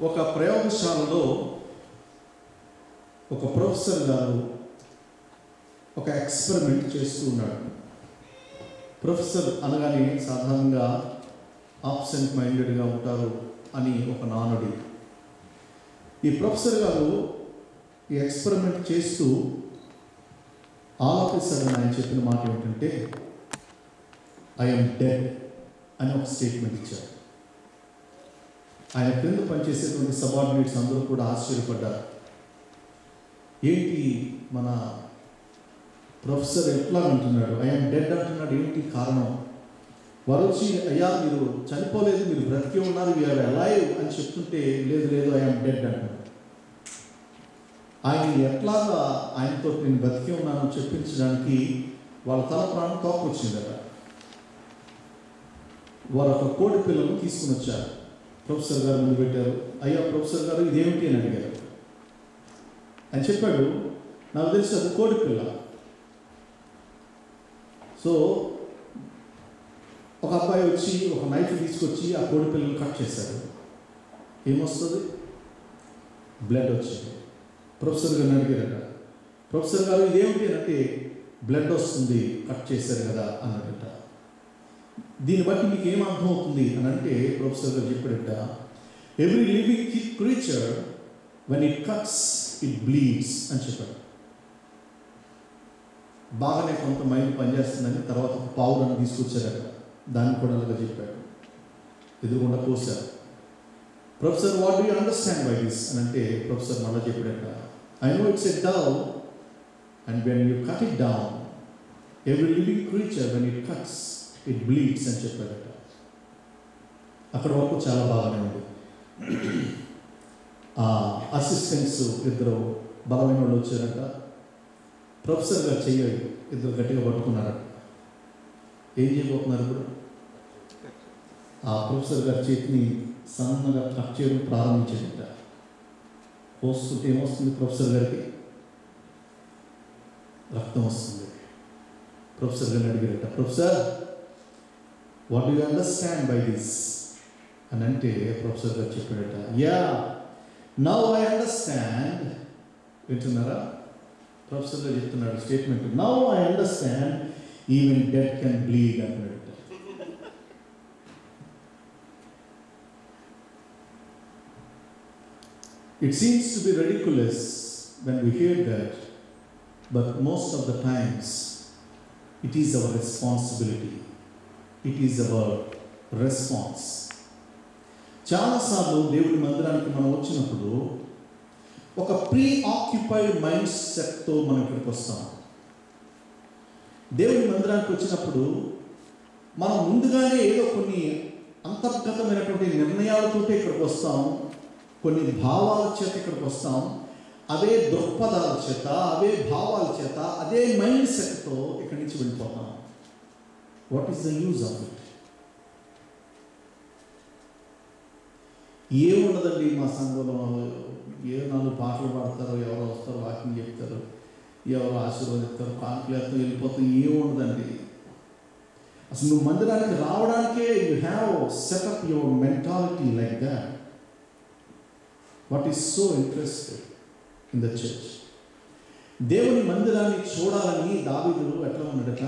ఒక ప్రయోగశాలలో ఒక ప్రొఫెసర్ గారు ఒక ఎక్స్పెరిమెంట్ చేస్తూ ఉన్నాడు. ప్రొఫెసర్ అనగానే సాధారణంగా ఆబ్సెంట్ మైండెడ్గా ఉంటారు అని ఒక నానుడి. ఈ ప్రొఫెసర్ గారు ఈ ఎక్స్పెరిమెంట్ చేస్తూ ఆల్ ఆఫ్ ఎ సడన్ ఆయన చెప్పిన మాట ఏమిటంటే, ఐఎమ్ డెడ్ అని ఒక స్టేట్మెంట్ ఇచ్చారు. ఆయన క్రింద పనిచేసేటువంటి సబార్డినేట్స్ అందరూ కూడా ఆశ్చర్యపడ్డారు. ఏంటి మన ప్రొఫెసర్ ఎట్లా అంటున్నాడు, ఐఎమ్ డెడ్ అంటున్నాడు, ఏంటి కారణం? వారు వచ్చి, అయ్యా మీరు చనిపోలేదు, మీరు బ్రతికే ఉన్నారు, వీఆర్ అలైవ్ అని చెప్తుంటే, లేదు లేదు ఐఎమ్ డెడ్ అంటున్నాడు. ఆయన ఎట్లాగా ఆయనతో నేను బ్రతికే ఉన్నాను చెప్పించడానికి వాళ్ళ తల ప్రాణం తోకొచ్చిందట. వారు ఒక కోడి పిల్లలు తీసుకుని వచ్చారు, ప్రొఫెసర్ గారు ముందు పెట్టారు. అయ్యా ప్రొఫెసర్ గారు ఇదేమిటి అని అడిగారు. ఆయన చెప్పాడు, నాకు తెలిసి అది కోడి పిల్ల. సో ఒక అబ్బాయి వచ్చి ఒక నైఫ్ తీసుకొచ్చి ఆ కోడి పిల్లలు కట్ చేశారు. ఏమొస్తుంది? బ్లడ్ వచ్చింది. ప్రొఫెసర్ గారిని అడిగారట, ప్రొఫెసర్ గారు ఇదేమిటి అంటే, బ్లడ్ వస్తుంది కట్ చేశారు కదా అన్నట. దీన్ని బట్టి మీకు ఏం అర్థం అవుతుంది అని అంటే, ప్రొఫెసర్ గారు చెప్పాడట, every living creature when it cuts it bleeds అని చెప్పాడు. బాగానే కొంత మైండ్ పనిచేస్తుందని తర్వాత ఒక పావులను తీసుకొచ్చారట, దాన్ని కూడా అలాగా చెప్పాడు. ఎదురుకుండా కోసారు. Professor what do you understand by this అని అంటే, ప్రొఫెసర్ మళ్ళీ చెప్పాడట, I know it's a dough and when you cut it down every living creature when it cuts it bleeds అని చెప్పాడట. అక్కడ వరకు చాలా బాగానే ఉంది. అసిస్టెంట్స్ ఇద్దరు బలమైన వాళ్ళు వచ్చారట. ప్రొఫెసర్ గారు చెయ్యాలి, ఇద్దరు గట్టిగా పట్టుకున్నారట. ఏం చేయబోతున్నారు ఇప్పుడు? ఆ ప్రొఫెసర్ గారి చేతిని సన్నగా కట్ చేయడం ప్రారంభించారట. పోస్తుంటే ఏమొస్తుంది? ప్రొఫెసర్ గారికి రక్తం వస్తుంది. ప్రొఫెసర్ గారిని అడిగారట, professor what do you understand by this అని అంటే, ప్రొఫెసర్ గారు చెప్పాడట, యా నౌ ఐ అండర్స్టాండ్. వింటున్నారా? ప్రొఫెసర్ గారు చెప్తున్నాడు statement, now I understand even dead can bleed అంటున్నాడు. It seems to be ridiculous when we hear that, but most of the times it is our responsibility. It is our response. చాలాసార్లు దేవుడి మందిరానికి మనం వచ్చినప్పుడు ఒక pre occupied mind సెట్తో మనం ఇక్కడికి వస్తాం. దేవుడి మందిరానికి వచ్చినప్పుడు మనం ముందుగానే ఏదో కొన్ని అంతర్గతమైనటువంటి నిర్ణయాలతో ఇక్కడికి వస్తాం, కొన్ని భావాల చేత ఇక్కడికి వస్తాం. అవే దృక్పథాల చేత, అవే భావాల చేత, అదే మైండ్ సెట్తో ఇక్కడి నుంచి వెళ్ళిపోతాం. What is the use of it? ఏముండదండి మా సంఘంలో, ఏ 4 పాటలు పాడతారు, ఎవరో వస్తారు, వాకింగ్ చెప్తారు, ఎవరో ఆశీర్వదిస్తారు, కాన్ఫ్లేతో వెళ్ళిపోతాం, ఏముండదండి. అసలు నువ్వు మందిరానికి రావడానికే you have set up your mentality like that. What is so interested in the church? దేవుని మందిరాన్ని చూడాలని దావీదు ఎట్లా ఉన్నాడట?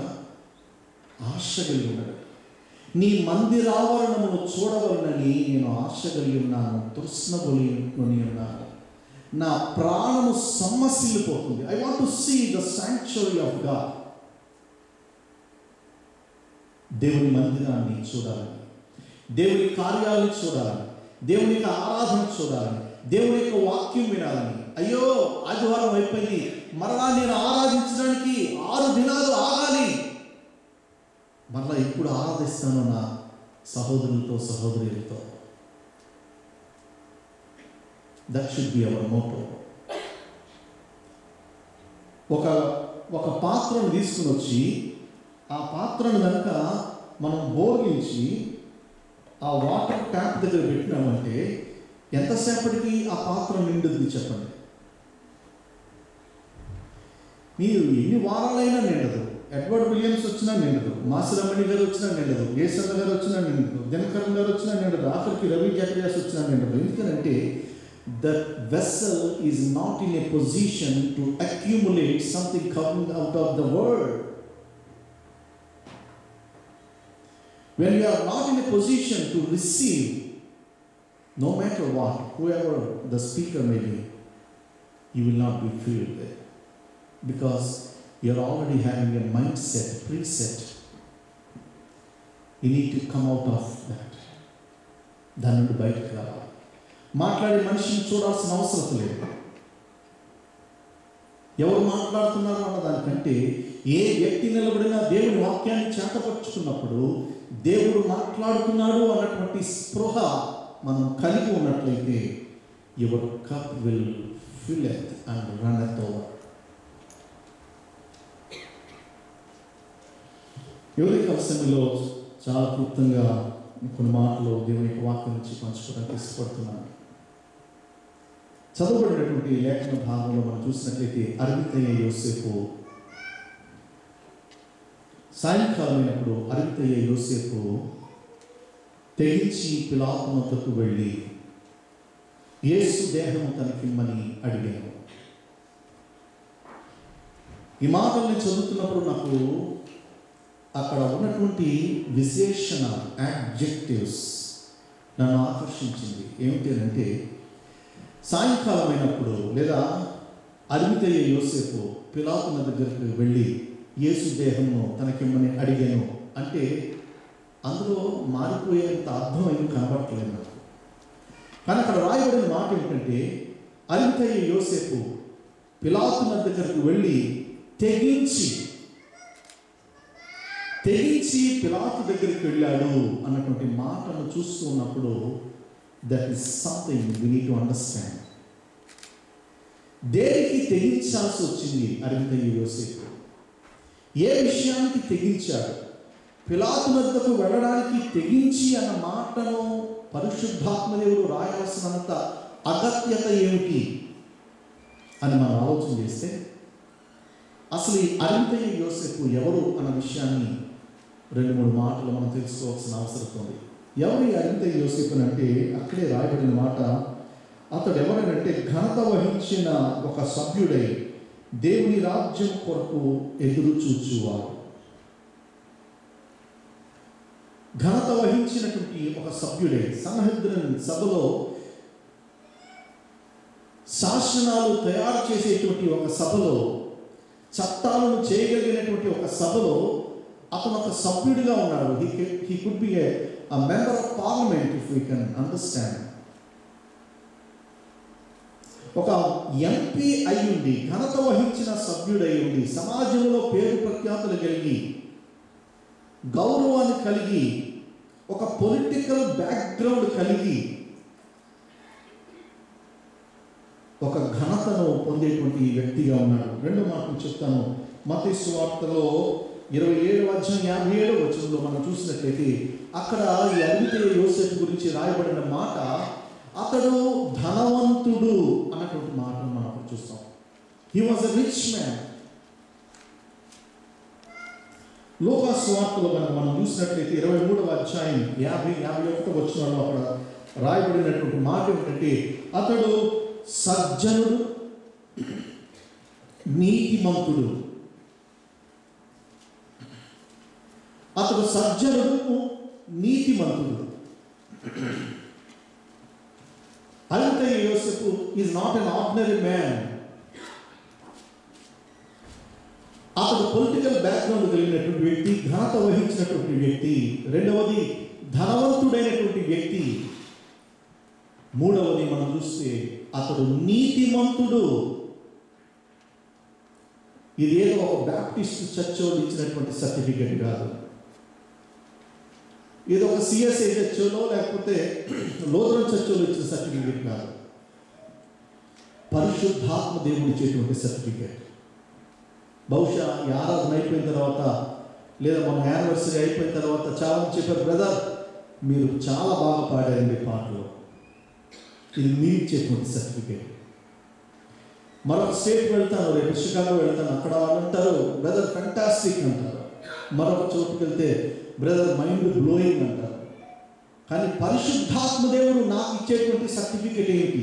ఆశ కలిగి ఉన్నాడు. నీ మందిరావరణమును చూడవలనని నేను ఆశ కలిగి ఉన్నాను, తృష్ణ కొని ఉన్నాను, నా ప్రాణము సమ్మసిల్లిపోతుంది. I want to see the sanctuary of God. దేవుని మందిరాన్ని చూడాలని, దేవుని కార్యాలను చూడాలని, దేవుని యొక్క ఆరాధన చూడాలని, దేవుని యొక్క వాక్యం వినాలని. అయ్యో ఆదివారం అయిపోయింది, మరలా నేను ఆరాధించడానికి 6 దినాలు ఆగాలి, మరలా ఎప్పుడు ఆరాధిస్తాను నా సహోదరులతో సహోదరులతో. That should be our motto. ఒక పాత్రను తీసుకుని వచ్చి ఆ పాత్రను కనుక మనం బోర్లించి ఆ వాటర్ ట్యాప్ దగ్గర పెట్టినామంటే ఎంతసేపటికి ఆ పాత్ర నిండుద్ది చెప్పండి? మీరు ఎన్ని వారాలైనా నిండదు. ఎడ్వర్డ్ విలియమ్స్ వచ్చినా నిండదు, మాసిరమణి గారు వచ్చినా నిండదు, ఏసన్న గారు వచ్చినా నిండదు, దినకరన్ గారు వచ్చినా నిండదు, ఆఖరికి రవి జకర్యాస్ వచ్చినా నిండదు. ఎందుకంటే the vessel is not in a position to accumulate something coming out of the world. When you are not in a position to receive, no matter what, whoever the speaker may be, you will not be filled there, because you are already having a mindset, preset. You need to come out of that. దాని నుండి బయటకు రావాలి. మాట్లాడే మనిషిని చూడాల్సిన అవసరం లేదు. ఎవరు మాట్లాడుతున్నారు అన్న దానికంటే ఏ వ్యక్తి నిలబడినా దేవుని వాక్యాన్ని చేతపరుచుకున్నప్పుడు దేవుడు మాట్లాడుతున్నాడు అన్నటువంటి స్పృహ మనం కలిగి ఉన్నట్లయితే your cup will filleth and runneth over. ఎవరికి అవసరంలో చాలా క్లుప్తంగా కొన్ని మాటలు దేవుని యొక్క వాక్యం నుంచి పంచుకోవడానికి ఇష్టపడుతున్నాను. చదవబడినటువంటి లేఖన భాగంలో మనం చూసినట్లయితే అరిమితయ్య యోసేపు సాయంకాలమైనప్పుడు అరిమితయ్య యోసేపు తెగించి పిలాతు వద్దకు వెళ్ళి యేసు దేహము తనకిమ్మని అడిగాను. ఈ మాటల్ని చదువుతున్నప్పుడు నాకు అక్కడ ఉన్నటువంటి విశేషణ యాడ్జెక్టివ్స్ నన్ను ఆకర్షించింది. ఏమిటి అంటే సాయంకాలమైనప్పుడు లేదా అరిమితయ్య యోసేపు పిలాతు దగ్గరికి వెళ్ళి యేసు దేహము తనకిమ్మని అడిగాను అంటే అందులో మారిపోయేంత అర్థం ఏం కనబడట్లేదు నాకు. కానీ అక్కడ రాయబడిన మాట ఏమిటంటే అరిమితయ్య యోసేపు పిలాతు దగ్గరికి వెళ్ళి తెగించి పిలాతు దగ్గరికి వెళ్ళాడు అన్నటువంటి మాటను చూస్తూ ఉన్నప్పుడు that is something we need to understand. దేనికి తెగించాల్సి వచ్చింది అరిమితయ్య యోసేపు? ఏ విషయానికి తెగించాడు? పిలాతు వద్దకు వెళ్ళడానికి తెగించి అన్న మాటను పరిశుద్ధాత్మ దేవుడు రాయాల్సినంత అగత్యత ఏమిటి అని మనం ఆలోచన చేస్తే అసలు ఈ అరిమితయ్య యోసేపు ఎవరు అన్న విషయాన్ని 2-3 మాటలు మనం తెలుసుకోవాల్సిన అవసరం ఉంది. ఎవరు ఈ అరిమితయ్య యోసేపు అంటే అక్కడే రాయబడిన మాట, అతడు ఎవరనంటే ఘనత వహించిన ఒక సభ్యుడై దేవుని రాజ్యం కొరకు ఎదురు చూచువాడు. ఘనత వహించినటువంటి ఒక సభ్యుడై సన్హెద్రిన్ సభలో శాసనాలు తయారు చేసేటువంటి ఒక సభలో చట్టాలను చేయగలిగినటువంటి ఒక సభలో అతను ఒక సభ్యుడిగా ఉన్నాడు. He could be a member of parliament if we can understand. ఒక ఎంపీ అయ్యుండి ఘనత వహించిన సభ్యుడై ఉండి సమాజంలో పేరు ప్రఖ్యాతులు కలిగి గౌరవాన్ని కలిగి ఒక పొలిటికల్ బ్యాక్గ్రౌండ్ కలిగి ఒక ఘనతను పొందేటువంటి వ్యక్తిగా ఉన్నాడు. 2 మాటలు చెప్తాను. మత్తయి సువార్తలో 27:57 మనం చూసినట్లయితే అక్కడ ఈ అరిమితయ్య యోసేపు గురించి రాయబడిన మాట అతడు ధనవంతుడు అన్నటువంటి మాటను మనం అక్కడ చూస్తాం. He was a rich man. లూకా సువార్తలో మనం చూసినట్లయితే 23:50-51 అక్కడ రాయబడినటువంటి మాట ఏమిటంటే అతడు సజ్జనుడు, నీతిమంతుడు. అతడు సజ్జనుడు, నీతిమంతుడు. అరిమితయ్య యోసేపు is not an ordinary man. అతడు పొలిటికల్ బ్యాక్గ్రౌండ్ కలిగినటువంటి వ్యక్తి, ఘనత వహించినటువంటి వ్యక్తి. 2వది ధనవంతుడైనటువంటి వ్యక్తి. 3వది మనం చూస్తే అతడు నీతిమంతుడు. ఇది ఏదో ఒక బ్యాప్టిస్ట్ చర్చ్ వాళ్ళు ఇచ్చినటువంటి సర్టిఫికెట్ కాదు, ఏదో ఒక సిఎస్ఐ చర్చలో లేకపోతే లోదరన్ చర్చలో ఇచ్చిన సర్టిఫికెట్ కాదు. పరిశుద్ధాత్మ దేవుడు ఇచ్చేటువంటి సర్టిఫికెట్. బహుశా ఈ ఆరాధన అయిపోయిన తర్వాత లేదా మన యానివర్సరీ అయిపోయిన తర్వాత చాలా మంది చెప్పారు, బ్రదర్ మీరు చాలా బాగా పాడారండి పాటలు. ఇది మీరు ఇచ్చేటువంటి సర్టిఫికేట్. మరొక స్టేట్ వెళ్తాను, రేపు షికాగో వెళ్తాను, అక్కడ వాళ్ళు అంటారు బ్రదర్ ఫెంటాస్టిక్ అంటారు. మరొక చోటుకి వెళ్తే బ్రదర్ మైండ్ బ్లోయింగ్ అంటారు. కానీ పరిశుద్ధాత్మ దేవుడు నాకు ఇచ్చేటువంటి సర్టిఫికెట్ ఏంటి?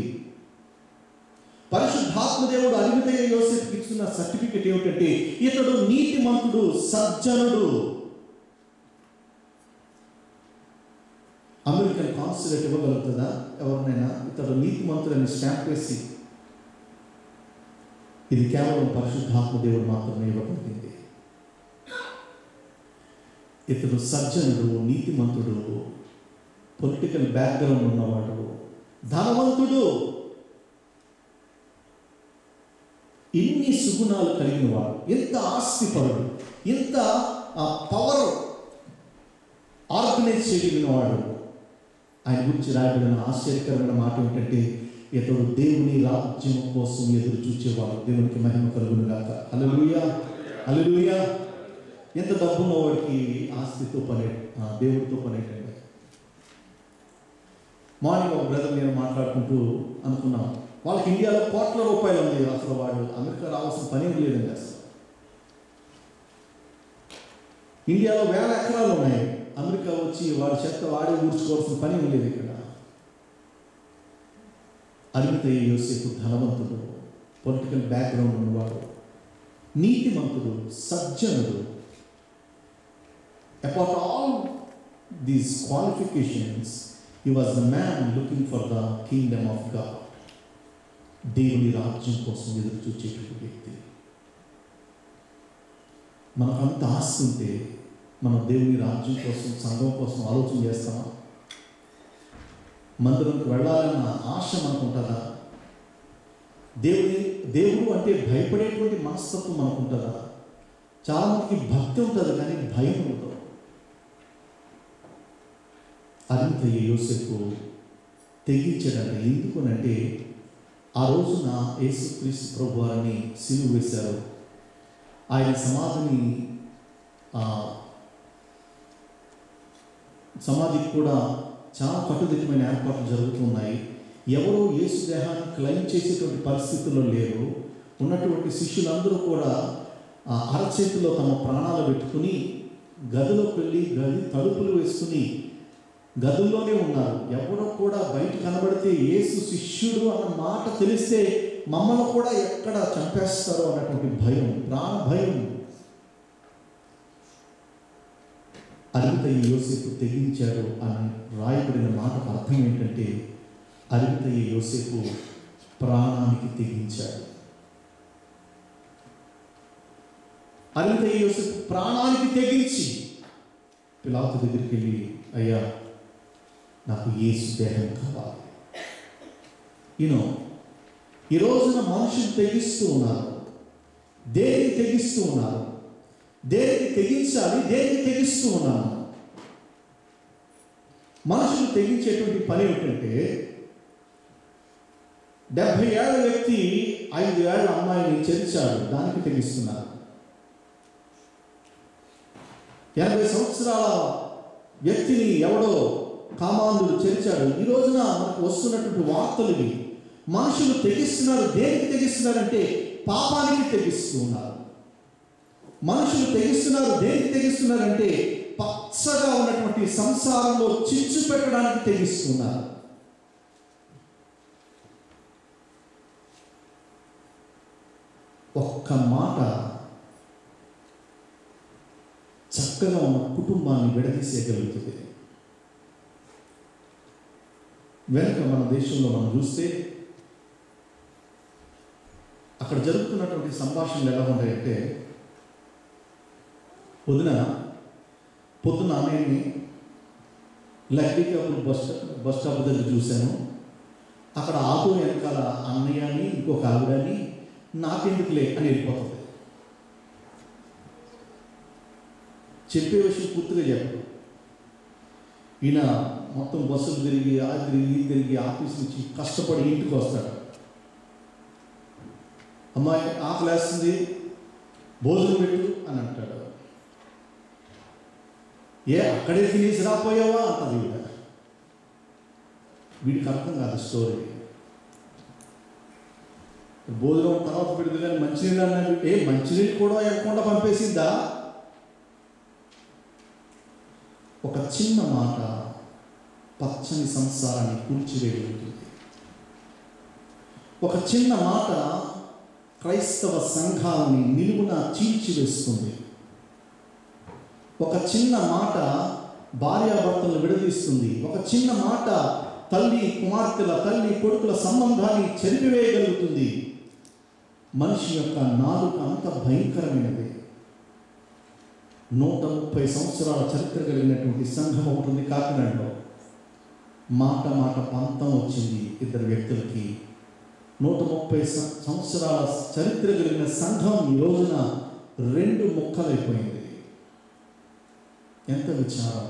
పరిశుద్ధాత్మ దేవుడు అరిమతయ యోసేపుకి ఇచ్చిన సర్టిఫికెట్ ఏమిటంటే ఇతడు నీతిమంతుడు, సజ్జనుడు. అమెరికన్ కాన్సులేట్ ఇవ్వగలుగుతుందా ఎవరినైనా ఇతడు నీతిమంతుడని స్టాంప్ వేసి? ఇది కేవలం పరిశుద్ధాత్మ దేవుడు మాత్రమే ఇవ్వగలిగింది. ఇతడు సజ్జనుడు, నీతిమంతుడు, పొలిటికల్ బ్యాక్గ్రౌండ్ ఉన్నవాడు, ధనవంతుడు, ఇన్ని సుగుణాలు కలిగిన వాడు, ఎంత ఆస్తిపరుడు, ఎంత పవర్ ఆర్గనైజ్ చేయగలిగిన వాడు. ఆయన గురించి రాయబడిన ఆశ్చర్యకరమైన మాట ఏమిటంటే ఇతడు దేవుని రాజ్యం కోసం ఎదురు చూచేవాడు. దేవునికి మహిమ కలుగును గాక. హల్లెలూయా, హల్లెలూయా. ఎంత డబ్బున్న వాడికి ఆస్తితో పని, దేవుడితో పని ఏంటండి? మార్నింగ్ ఒక బ్రదర్ నేను మాట్లాడుకుంటూ అనుకున్నాం, వాళ్ళకి ఇండియాలో కోట్ల రూపాయలు ఉంది, అసలు వాడు అమెరికా రావాల్సిన పని లేదండి. అసలు ఇండియాలో 1000 ఎకరాలు ఉన్నాయి, అమెరికా వచ్చి వాడి చెత్త వాడే ఊడ్చుకోవాల్సిన పని లేదు. ఇక్కడ అరిమతయ యోసేపు ధనవంతుడు, పొలిటికల్ బ్యాక్గ్రౌండ్ ఉన్నవాడు, నీతిమంతుడు, సజ్జనుడు. Apart all these qualifications he was the man looking for the kingdom of God. దేవుని రాజ్యం కోసం ఎదురు చూచేటువంటి వ్యక్తి. మనకు అంత ఆశ ఉంటే మనం దేవుని రాజ్యం కోసం, సంఘం కోసం ఆలోచన చేస్తామా? మందిరంకి వెళ్ళాలన్న ఆశ మనకు ఉంటుందా? దేవుడు అంటే భయపడేటువంటి మనస్తత్వం మనకు ఉంటుందా? చాలామందికి భక్తి ఉంటుంది కానీ భయం ఉంటుంది. అరిమతయ యోసేపు తెగించాడంట. ఎందుకునంటే ఆ రోజున యేసుక్రీస్తు ప్రభు వారిని సిలువ వేశారు. ఆయన సమాధికి కూడా చాలా కట్టుదిట్టమైన ఏర్పాట్లు జరుగుతున్నాయి. ఎవరో యేసు దేహాన్ని క్లెయిమ్ చేసేటువంటి పరిస్థితుల్లో లేరు. ఉన్నటువంటి శిష్యులందరూ కూడా అరచేతిలో తమ ప్రాణాలు పెట్టుకుని గదిలోకి వెళ్ళి గది తలుపులు వేసుకుని గదుల్లోనే ఉన్నారు. ఎవరో కూడా బయట కనబడితే యేసు శిష్యుడు అన్న మాట తెలిస్తే మమ్మల్ని కూడా ఎక్కడ చంపేస్తారో అన్నటువంటి భయం, ప్రాణ భయం. అరిమతయ యోసేపు తెగించాడు అని రాయబడిన మాటకు అర్థం ఏంటంటే అరిమతయ యోసేపు ప్రాణానికి తెగించాడు. అరిమతయ యోసేపు ప్రాణానికి తెగించి పిలాతు దగ్గరికి వెళ్ళి, అయ్యా నాకు యేసు దేహం కావాలి. ఈ రోజున మనుషులు తెగిస్తూ ఉన్నారు. దేనికి తెగిస్తూ ఉన్నారు? దేనికి తెగించాలి, దేనికి తెగిస్తూ ఉన్నాను? మనుషులు తెగించేటువంటి పని ఏమిటంటే 70 ఏళ్ల వ్యక్తి 5 ఏళ్ల అమ్మాయిని చెరిచాడు, దానికి తెగిస్తున్నారు. 80 సంవత్సరాల వ్యక్తిని ఎవడో కామాంధుడు చెరిచాడు. ఈ రోజున మనకు వస్తున్నటువంటి వార్తలు ఇవి. మనుషులు తెగిస్తున్నారు. దేనికి తెగిస్తున్నారంటే పాపానికి తెగిస్తూ ఉన్నారు. మనుషులు తెగిస్తున్నారు. దేనికి తెగిస్తున్నారంటే పచ్చగా ఉన్నటువంటి సంసారంలో చిచ్చు పెట్టడానికి తెగిస్తున్నారు. ఒక్క మాట చక్కగా ఉన్న కుటుంబాన్ని విడదీసేయగలుగుతుంది. వెనక మన దేశంలో మనం చూస్తే అక్కడ జరుగుతున్నటువంటి సంభాషణలు ఎలా ఉంటాయంటే, పొద్దున నేను లక్డీకాపుల్ బస్ స్టాప్ దగ్గర చూశాను. అక్కడ ఆటో వెనకాల అన్నయ్యని ఇంకొక ఆవిడని నాకెందుకులే అని వెళ్ళిపోతుంది. చెప్పే విషయం పూర్తిగా చెప్పడు. ఈయన మొత్తం బస్సులు తిరిగి తిరిగి ఆఫీస్ నుంచి కష్టపడి ఇంటికి వస్తాడు. అమ్మాయి ఆకలి వేస్తుంది, భోజనం పెట్టు అని అంటాడు. అక్కడే తినేసి రాపోయావా అంటది వీడికి అర్థం కాదు స్టోరీ. భోజనం తర్వాత పెడుతుంది కానీ మంచినీళ్ళు అన్నాడు. మంచినీళ్ళు కూడా ఇవ్వకుండా పంపేసిందా? ఒక చిన్న మాట పచ్చని సంసారాన్ని కూల్చివేయగలుగుతుంది. ఒక చిన్న మాట క్రైస్తవ సంఘాన్ని నిలువున చీల్చివేస్తుంది. ఒక చిన్న మాట భార్యాభర్తలను విడదీస్తుంది. ఒక చిన్న మాట తల్లి కుమార్తెల, తల్లి కొడుకుల సంబంధాన్ని చెరిపివేయగలుగుతుంది. మనిషి యొక్క నాలుక అంత భయంకరమైనది. 130 సంవత్సరాల చరిత్ర కలిగినటువంటి సంఘం ఒకటి ఉంది కాకినాడలో. మాట పంతం వచ్చింది ఇద్దరు వ్యక్తులకి. 130 సంవత్సరాల చరిత్ర కలిగిన సంఘం ఈ రోజున 2 ముక్కలైపోయింది. ఎంత విచారం!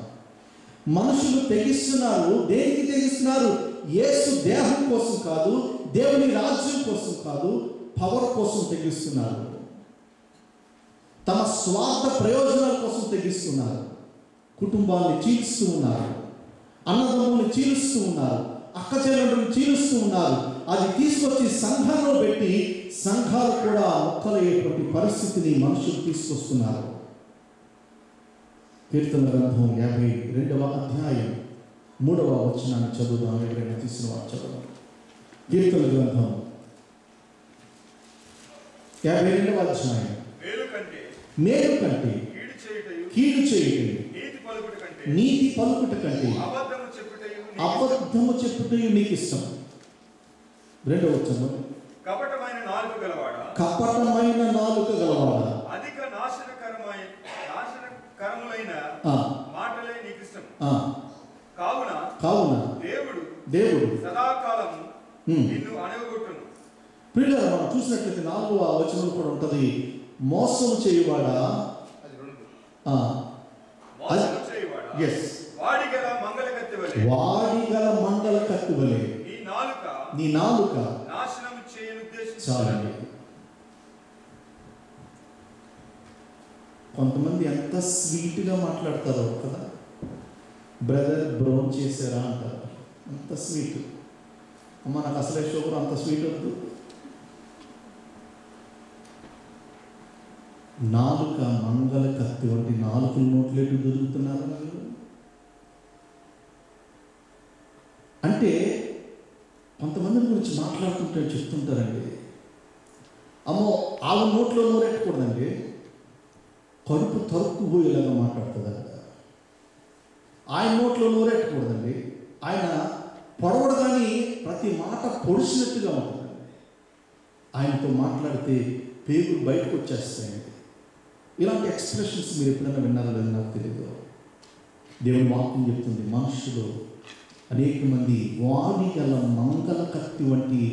మనుషులు తెగిస్తున్నారు. దేనికి తెగిస్తున్నారు? యేసు దేహం కోసం కాదు, దేవుని రాజ్యం కోసం కాదు, పవర్ కోసం తెగిస్తున్నారు. తమ స్వార్థ ప్రయోజనాల కోసం తెగిస్తున్నారు. కుటుంబాన్ని చీలుస్తూ ఉన్నారు, అన్నదమ్ముల్ని చీలుస్తూ ఉన్నారు, అక్క చెల్లెళ్ళని చీలుస్తూ ఉన్నారు. అది తీసుకొచ్చి సంఘంలో పెట్టి సంఘాలు కూడా మొక్కలయ్యేటువంటి పరిస్థితిని మనుషులు తీసుకొస్తున్నారు. కీర్తన గ్రంథం 52వ అధ్యాయం 3వ వచనాన్ని చదువుదాం. ఎవరైనా తీసిన వారు చదువు. కీర్తన గ్రంథం 52వ అధ్యాయం. మేలు కంటే కీడు చేయుట, నీతి పలుకుట కంటే అబద్ధము చెప్పుటయు నీకు ఇష్టం. 2వ వచనం. కపటమైన నాలుక గలవాడా, అధిక నాశనకరములైన మాటలే నీకు ఇష్టం. కావున దేవుడు సదాకాలము నిన్ను అణగగొట్టును. ప్రియులారా, మనం చూసినట్లయితే 4వ వచనం కూడా ఉంటది. మోసం చేయువాడా, వాడిగల మంగళ కత్తివలే నీ నాలుక నాశనం చేయను. చాలండి. కొంతమంది ఎంత స్వీట్గా మాట్లాడతారో కదా. బ్రదర్ బ్రౌన్ చేశారా అంటారు. అంత స్వీట్. అమ్మ నాకు అసలే షుగర్, అంత స్వీట్ వద్దు. నాలుక మంగళ కత్తి వంటి నాలుగు నోట్లేటు దొరుకుతున్నారు. అంటే కొంతమంది గురించి మాట్లాడుతుంటే చెప్తుంటారండి, అమ్మో ఆవు నోట్లో నోరెట్టకూడదండి, కడుపు తరుక్కుపోయేలాగా మాట్లాడుతుందంట. ఆయన నోట్లో నోరెట్టకూడదండి, ఆయన పొడవడు కానీ ప్రతి మాట పొడిచినట్టుగా ఉంటుందండి. ఆయనతో మాట్లాడితే పేగులు బయటకు వచ్చేస్తాయండి. ఇలాంటి ఎక్స్ప్రెషన్స్ మీరు ఎప్పుడైనా విన్నారో లేదో నాకు తెలియదు. దేవుని వాక్యం చెప్తుంది, మనుషులు అనేక మంది వాడిగల మంగళ కత్తి వంటి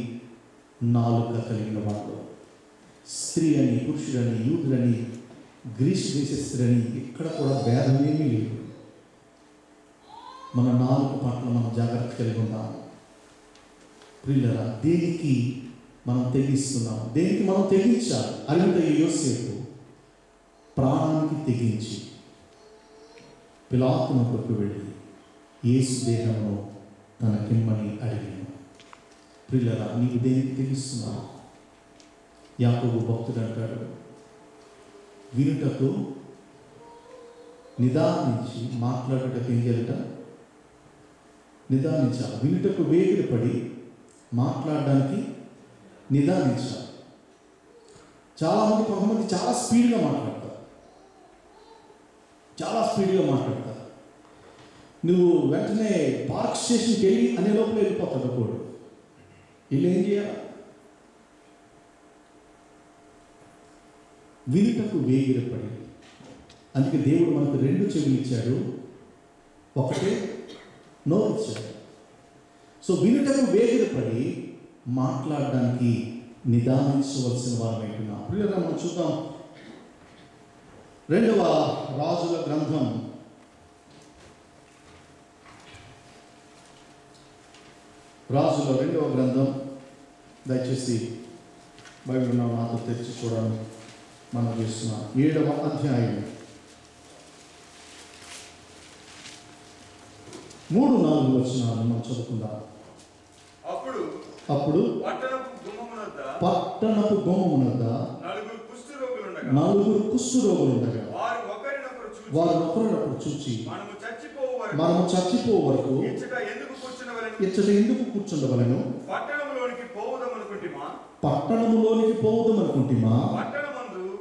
నాలుక కలిగిన వాళ్ళు. స్త్రీ అని, పురుషుడని, యూదులని, గ్రీసు దేశస్తులని ఇక్కడ కూడా భేదమేమీ లేదు. మన నాలుక పట్ల మనం జాగ్రత్త కలిగి ఉన్నాం. ప్రియులారా, దేనికి మనం తెగిస్తున్నాం? దేనికి మనం తెగించాలి? అరిమతయ్య యోసేపు ప్రాణానికి తెగించి పిలాతు నొద్దకు వెళ్ళి యేసు దేహంలో తనకిమ్మని అడిగాను. ప్రియులారా, నీకు దేనికి తెగిస్తున్నావు? యాకోబు భక్తుడు అంటాడు, వినుటకు నిదానించి మాట్లాడుటకు ఏం చేయాలట? నిదానించాలి. వినుటకు వేగిరపడి మాట్లాడడానికి నిదానించాలి. కొంతమంది చాలా స్పీడ్గా మాట్లాడతారు. నువ్వు వెంటనే పార్క్ స్టేషన్కి వెళ్ళి అనే లోపల వెళ్ళిపోతాడు కూడా. వీళ్ళు ఏం చేయాలి? వినుటకు వేగిరపడి. అందుకే దేవుడు మనకు 2 చెవులు ఇచ్చాడు, ఒకటే నోరు ఇచ్చాడు. సో వినుటకు వేగిరపడి మాట్లాడడానికి నిదానించవలసిన వారు అంటున్నాం. ప్రియులారా, మనం చూద్దాం 2వ రాజుల గ్రంథం 2వ గ్రంథం. దయచేసి బైబిల్ నాతో తెరిచి చూడాలని మనం చేస్తున్నాం. 7వ అధ్యాయం 3-4 వచనాలు మనం చదువుకుందాం. అప్పుడు పట్టణపు గుమ్మమునొద్ద నలుగురు కుష్ఠరోగులుండగా వారు ఒకరినొకరు చూచి మనము చచ్చిపో వరకు ఇచ్చట ఎందుకు కూర్చుండవలెను? పట్టణములోనికి పోవుదమనుకుంటిమా?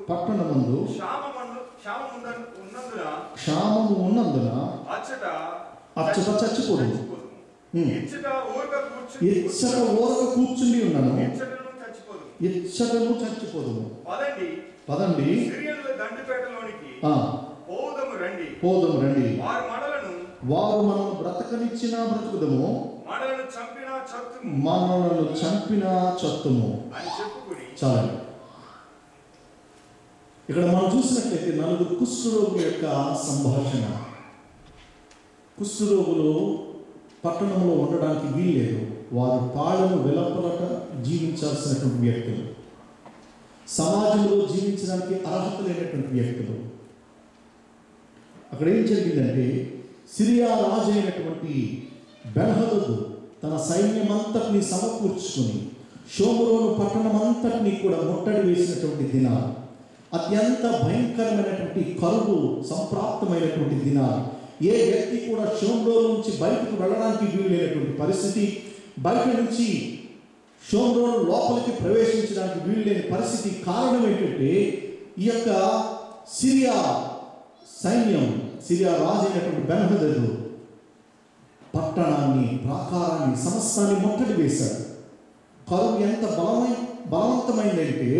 పట్టణమందు క్షామము ఉన్నందున అచ్చట చచ్చిపోదు. ఇచ్చట ఊరక కూర్చుండి ఉన్నాను, ఇచ్చటను చచ్చిపోదు. పదండి పోదము రండి. వారు మనం బ్రతకనిచ్చినా బ్రతుకుదము, మనలను చంపినా చత్తుము. చాలు. ఇక్కడ మనం చూసినట్లయితే నలుగురు కుష్ఠరోగుల యొక్క సంభాషణ. కుష్ఠరోగులు పట్టణంలో ఉండడానికి వీల్లేదు. వారు పాలను వెలపలట జీవించాల్సినటువంటి వ్యక్తులు, సమాజంలో జీవించడానికి అర్హత లేనటువంటి వ్యక్తులు. అక్కడ ఏం జరిగిందంటే, సిరియా రాజు అయినటువంటి బెన్హదదు తన సైన్యమంతటిని సమకూర్చుకుని షోమ్రోను పట్టణమంతటిని కూడా ముట్టడి వేసినటువంటి దినాలు, అత్యంత భయంకరమైనటువంటి కరువు సంప్రాప్తమైనటువంటి దినాలు. ఏ వ్యక్తి కూడా షోమ్రోను నుంచి బయటకు వెళ్ళడానికి వీలులేనటువంటి పరిస్థితి, బయట నుంచి షోమ్రోను లోపలికి ప్రవేశించడానికి వీలులేని పరిస్థితి. కారణం ఏంటంటే, ఈ యొక్క సిరియా సైన్యం, సిరియా రాజు అయినటువంటి బెన్హదదు పట్టణాన్ని, ప్రాకారాన్ని, సమస్తాన్ని ముట్టడి వేశాడు. కరువు ఎంత బలవంతమైందంటే,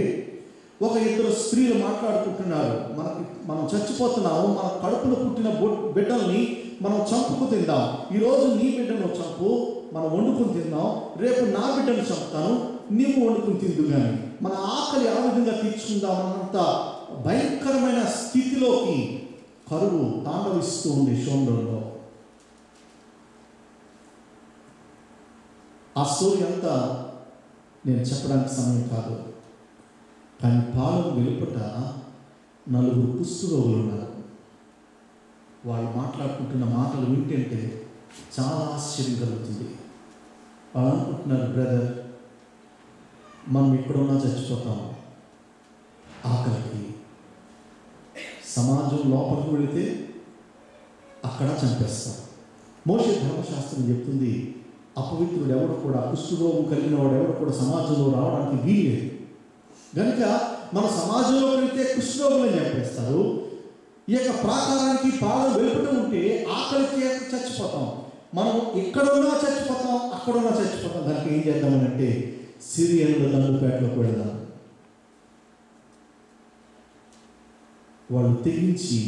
ఒక ఇద్దరు స్త్రీలు మాట్లాడుకుంటున్నారు, మనం చచ్చిపోతున్నాము, మన కడుపులో పుట్టిన బిడ్డల్ని మనం చంపుకు తిందాం. ఈరోజు నీ బిడ్డను చంపు, మనం వండుకుని తిందాం. రేపు నా బిడ్డను చంపుతాను, నీవు వండుకుని తిందు. కానీ మన ఆకలి ఆ విధంగా తీర్చుకుందాం అన్నంత భయంకరమైన స్థితిలోకి కరువు తాండవిస్తూ ఉంది షోమ్రోన్లో. ఆ స్టోరీ అంతా నేను చెప్పడానికి సమయం కాదు. కానీ పాలెం వెలుపట నలుగురు కుష్ఠరోగులు ఉన్నారు. వాళ్ళు మాట్లాడుకుంటున్న మాటలు వింటుంటే చాలా ఆశ్చర్యం కలుగుతుంది. వాళ్ళు అనుకుంటున్నారు, బ్రదర్, మనం ఎక్కడున్నా చచ్చిపోతాము, ఆకలికి. సమాజం లోపలికి వెళితే అక్కడ చంపేస్తాం. మోషే ధర్మశాస్త్రం చెప్తుంది, అపవిత్రుడు ఎవడు కూడా, కుష్ఠరోగం కలిగిన వాడు ఎవడు కూడా సమాజంలో రావడానికి వీల్లేదు. కనుక మన సమాజంలో వెళితే కుష్ఠరోగులని చంపేస్తారు. ఈ యొక్క ప్రాకారానికి పాలు వెలుపట ఉంటే ఆకలికి చచ్చిపోతాం. మనం ఎక్కడున్నా చచ్చిపోతాం, అక్కడున్నా చచ్చిపోతాం. దానికి ఏం చేద్దామని అంటే, సిరియన్ల దండుపేటలోకి వెళదాం. వాళ్ళు తెగించి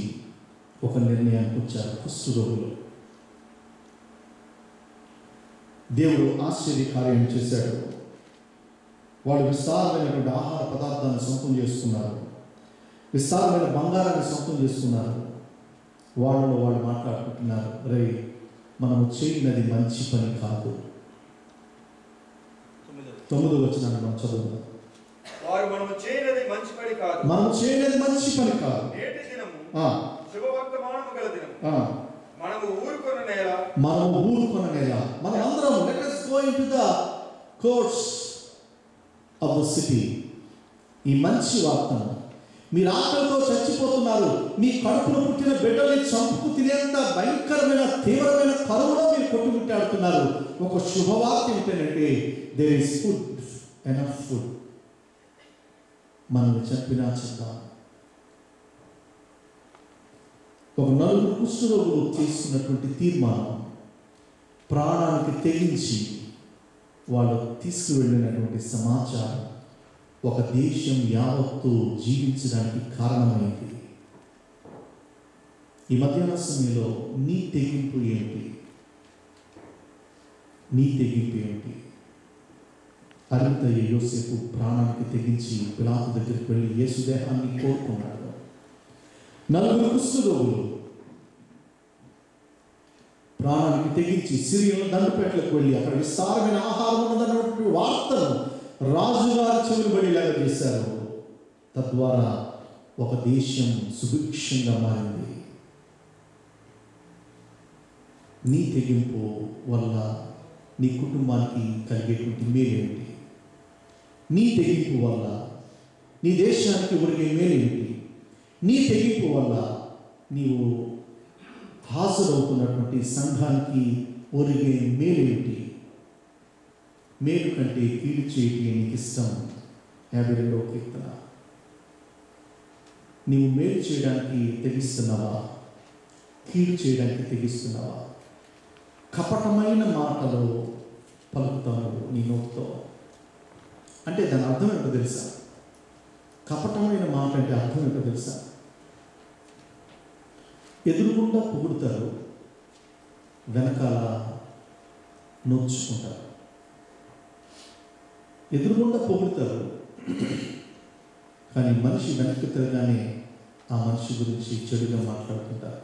ఒక నిర్ణయానికి వచ్చారు. కుష్ఠరోగులు. దేవుడు ఆశ్చర్య కార్యం చేశాడు. వాళ్ళు విస్తారమైనటువంటి ఆహార పదార్థాన్ని సొంతం చేసుకున్నారు, విస్తారమైన బంగారాన్ని సొంతం చేసుకున్నారు. వాళ్ళలో వాళ్ళు మాట్లాడుకుంటున్నారు, రే, మనము చేయనది మంచి పని కాదు. 9వ వచనాన్ని మనం చదువుదాం. మనము చేయనది మంచి పని కాదు, మనము ఊరుకొన్న నేల. మనం అందరం let us go into the courts of the city. ఈ మంచి వార్తను, మీరు ఆకలితో చచ్చిపోతున్నారు, మీ కడుపులో పుట్టిన బిడ్డల్ని చంపుకు తినేంత భయంకరమైన తీవ్రమైన కరువులో మీరు కొట్టుమిట్టాడుతున్నారు. ఒక శుభవార్త ఏంటంటే, there is food, enough food. మనల్ని చంపినా చేద్దాం. ఒక నలుగురు కుష్ఠరోగులు తీసుకున్నటువంటి తీర్మానం, ప్రాణానికి తెగించి వాళ్ళు తీసుకువెళ్ళినటువంటి సమాచారం ఒక దేశం యావత్తు జీవించడానికి కారణమైంది. ఈ మధ్యాహ్న సమయంలో నీ తెగింపు ఏమిటి? అరిమతయ్య యోసేపు ప్రాణానికి తెగించి పిలాతు దగ్గరికి వెళ్ళి యేసు దేహాన్ని కోరుకున్నాడు. నలుగురు కుష్ఠరోగులు ప్రాణానికి తెగించి సిరియన్ల దండుపేటలకు వెళ్ళి అక్కడ విస్తారమైన ఆహారం ఉన్నదన్నటువంటి వార్తను రాజుగారి చెవులు పడేలాగా చేశారు. తద్వారా ఒక దేశం సుభిక్షంగా మారింది. నీ తెగింపు వల్ల నీ కుటుంబానికి కలిగేటువంటి మేలేమిటి? నీ తెగింపు వల్ల నీ దేశానికి ఒరిగే మేలేమిటి? నీ తెగింపు వల్ల నీవు హాజరవుతున్నటువంటి సంఘానికి ఒరిగే మేలేమిటి? మేలు కంటే కీడు చేయటి నీకు ఇష్టం. 52వ కీర్తన. నీవు మేలు చేయడానికి తెగిస్తున్నావా? కీడు చేయడానికి తెగిస్తున్నావా? కపటమైన మాటలు పలుకుతావు నీ నోటితో. అంటే దాని అర్థం ఏంటో తెలుసా? కపటమైన మాట అంటే అర్థం ఏంటో తెలుసా? ఎదురుగుండా పొగుడుతారు, వెనకాల నోచుకుంటారు. ఎదురుగుండా పొగుడుతారు, కానీ మనిషి వెనక్కి తిరగానే ఆ మనిషి గురించి చెడుగా మాట్లాడుతుంటారు.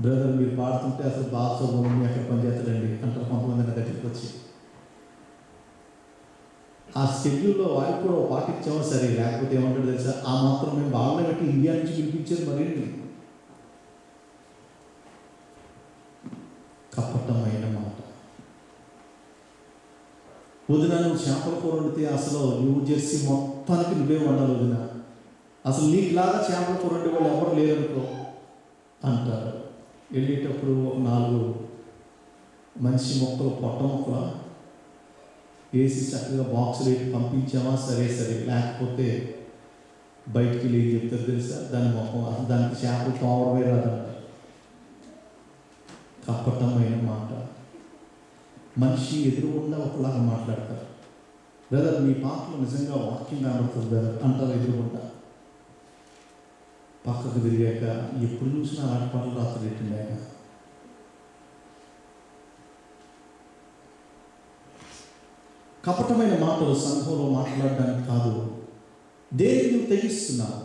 బ్రదర్ మీరు పాడుతుంటే అసలు బాగా చదువు ఎక్కడ పనిచేస్తాడండి అంటారు కొంతమంది నా దగ్గరికి వచ్చి. ఆ షెడ్యూల్లో వారికి కూడా పాట ఇచ్చామో సరే, లేకపోతే ఏమంటాడు తెలుసా, ఆ మాత్రం మేము బాగా పెట్టి ఇండియా నుంచి పిలిపించేది మరేంటి? కపటమైన మాట. వదిన నువ్వు చేపల కూర వండితే అసలు న్యూ జెర్సీ మొత్తానికి నువ్వే వండాలి వదిన, అసలు నీకులాగా చేపల కూర వండే వాళ్ళు ఎవరు లేరనుకో అంటారు. వెళ్ళేటప్పుడు ఒక 4 మంచి మొక్కలు, పొట్ట మొక్కలు వేసి చక్కగా బాక్స్ రేటు పంపించామా సరే సరే, లేకపోతే బయటికి వెళ్ళి ఏం చెప్తారు తెలుసా, దాని మొక్కం అసలు దానికి చేపలు తోవడమే రాదంట. కపటమైన మాట. మనిషి ఎదురుగుండా ఒకలాగా మాట్లాడతారు. బ్రదర్ మీ పాటలు నిజంగా వాక్యం కనబడుతుంది బ్రదర్ అంటారు ఎదురుగుండా. పక్కకు తిరిగాక ఎప్పుడు చూసినా ఆట పాటలు రాత్రి పెట్టిందాక. కపటమైన మాటలు సంఘంలో మాట్లాడడానికి కాదు, దేనికి నువ్వు తెగిస్తున్నావు?